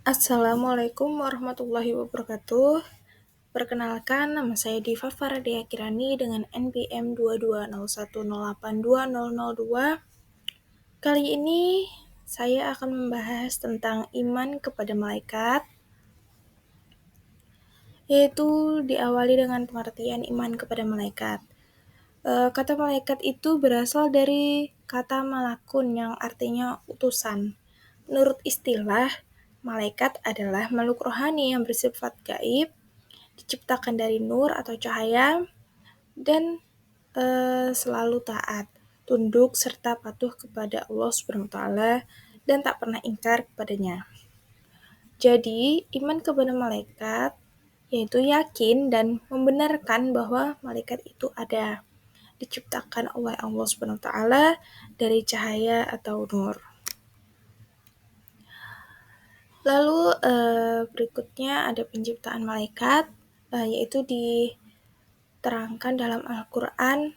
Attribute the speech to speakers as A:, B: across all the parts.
A: Assalamualaikum warahmatullahi wabarakatuh. Perkenalkan, nama saya Diva Faradia Kirani dengan NPM 2201082002. Kali ini saya akan membahas tentang iman kepada malaikat, yaitu diawali dengan pengertian iman kepada malaikat. Kata malaikat itu berasal dari kata malakun yang artinya utusan. Menurut istilah, malaikat adalah makhluk rohani yang bersifat gaib, diciptakan dari nur atau cahaya, dan selalu taat, tunduk, serta patuh kepada Allah SWT, dan tak pernah ingkar kepadanya. Jadi, iman kepada malaikat yaitu yakin dan membenarkan bahwa malaikat itu ada, diciptakan oleh Allah SWT dari cahaya atau nur. Lalu berikutnya ada penciptaan malaikat, yaitu diterangkan dalam Al-Quran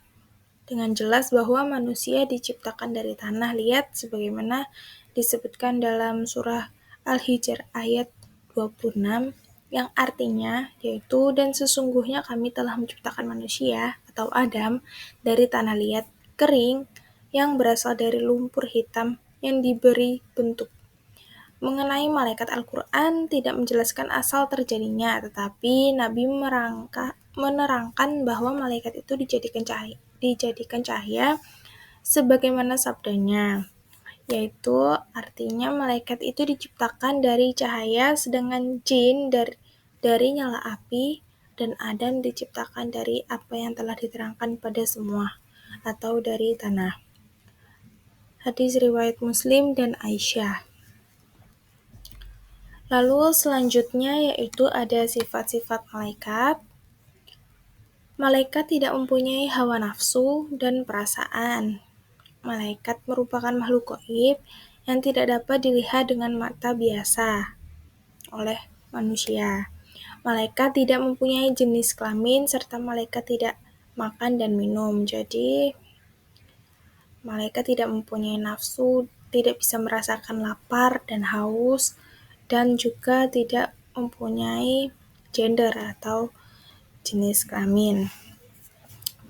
A: dengan jelas bahwa manusia diciptakan dari tanah liat sebagaimana disebutkan dalam surah Al-Hijr ayat 26 yang artinya yaitu dan sesungguhnya kami telah menciptakan manusia atau Adam dari tanah liat kering yang berasal dari lumpur hitam yang diberi bentuk. Mengenai malaikat Al-Quran tidak menjelaskan asal terjadinya, tetapi Nabi menerangkan bahwa malaikat itu dijadikan cahaya sebagaimana sabdanya, yaitu artinya malaikat itu diciptakan dari cahaya, sedangkan jin dari nyala api, dan Adam diciptakan dari apa yang telah diterangkan pada semua, atau dari tanah. Hadis riwayat Muslim dan Aisyah. Lalu selanjutnya yaitu ada sifat-sifat malaikat. Malaikat tidak mempunyai hawa nafsu dan perasaan. Malaikat merupakan makhluk gaib yang tidak dapat dilihat dengan mata biasa oleh manusia. Malaikat tidak mempunyai jenis kelamin serta malaikat tidak makan dan minum. Jadi malaikat tidak mempunyai nafsu, tidak bisa merasakan lapar dan haus, dan juga tidak mempunyai gender atau jenis kelamin.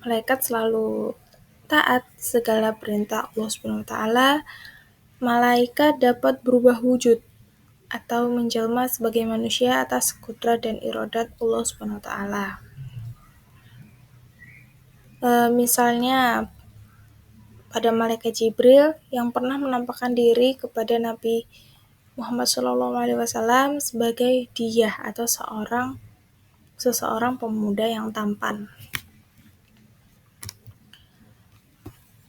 A: Malaikat selalu taat segala perintah Allah SWT. Malaikat dapat berubah wujud atau menjelma sebagai manusia atas kudrat dan iradat Allah SWT. Misalnya pada malaikat Jibril yang pernah menampakkan diri kepada Nabi Muhammad SAW sebagai diyah atau seseorang pemuda yang tampan.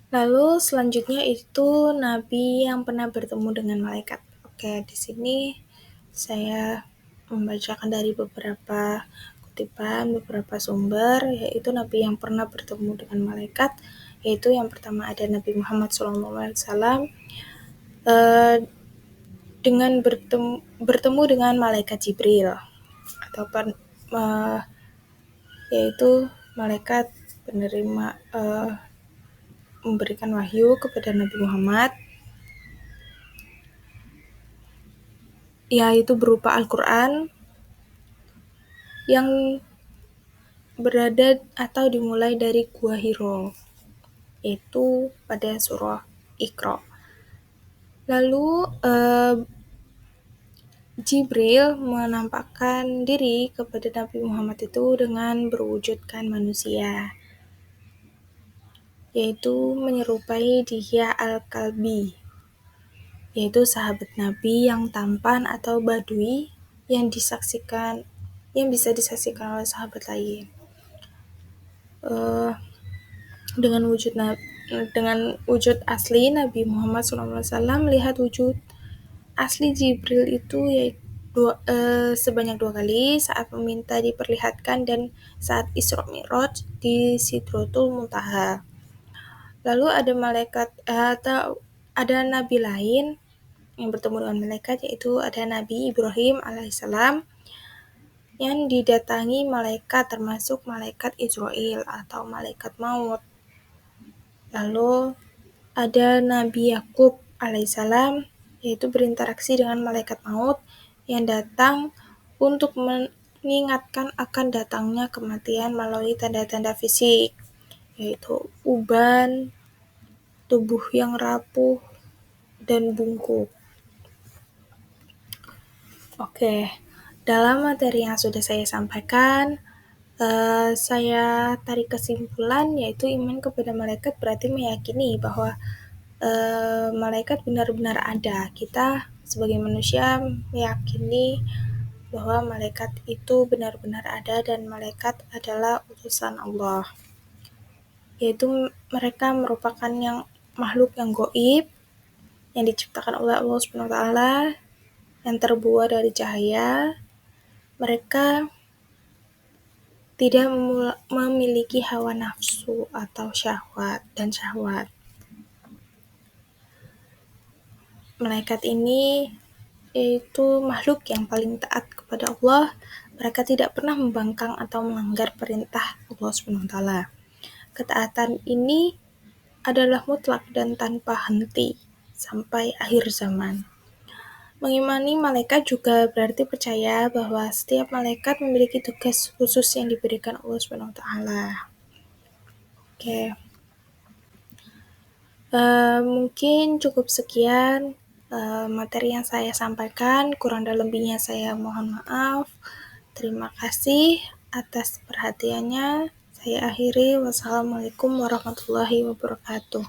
A: Lalu selanjutnya itu Nabi yang pernah bertemu dengan malaikat. Oke, di sini saya membacakan dari beberapa kutipan, beberapa sumber, yaitu Nabi yang pernah bertemu dengan malaikat, yaitu yang pertama ada Nabi Muhammad SAW dengan bertemu dengan malaikat Jibril, ataupun yaitu malaikat penerima memberikan wahyu kepada Nabi Muhammad, yaitu berupa Al-Quran yang berada atau dimulai dari Gua Hiro, yaitu pada surah Iqra. Lalu Jibril menampakkan diri kepada Nabi Muhammad itu dengan berwujudkan manusia, yaitu menyerupai Dihya al-Kalbi, yaitu sahabat Nabi yang tampan atau badui yang bisa disaksikan oleh sahabat lain. Dengan wujud asli Nabi Muhammad SAW melihat wujud asli Jibril itu sebanyak 2 kali saat meminta diperlihatkan dan saat Isra Mi'raj di Sidratul Muntaha. Lalu ada nabi lain yang bertemu dengan malaikat, yaitu ada Nabi Ibrahim alaihissalam yang didatangi malaikat, termasuk malaikat Israel atau malaikat maut. Lalu ada Nabi Yakub alaihissalam, yaitu berinteraksi dengan malaikat maut yang datang untuk mengingatkan akan datangnya kematian melalui tanda-tanda fisik, yaitu uban, tubuh yang rapuh, dan bungkuk. Oke, dalam materi yang sudah saya sampaikan, saya tarik kesimpulan, yaitu iman kepada malaikat berarti meyakini bahwa malaikat benar-benar ada. Kita sebagai manusia meyakini bahwa malaikat itu benar-benar ada dan malaikat adalah utusan Allah. Yaitu mereka merupakan makhluk yang gaib yang diciptakan oleh Allah SWT, yang terbuat dari cahaya. Mereka tidak memiliki hawa nafsu atau syahwat. Malaikat ini yaitu makhluk yang paling taat kepada Allah. Mereka tidak pernah membangkang atau melanggar perintah Allah SWT. Ketaatan ini adalah mutlak dan tanpa henti sampai akhir zaman. Mengimani malaikat juga berarti percaya bahwa setiap malaikat memiliki tugas khusus yang diberikan Allah SWT. Oke. Mungkin cukup sekian materi yang saya sampaikan, kurang dan lebihnya saya mohon maaf. Terima kasih atas perhatiannya. Saya akhiri. Wassalamualaikum warahmatullahi wabarakatuh.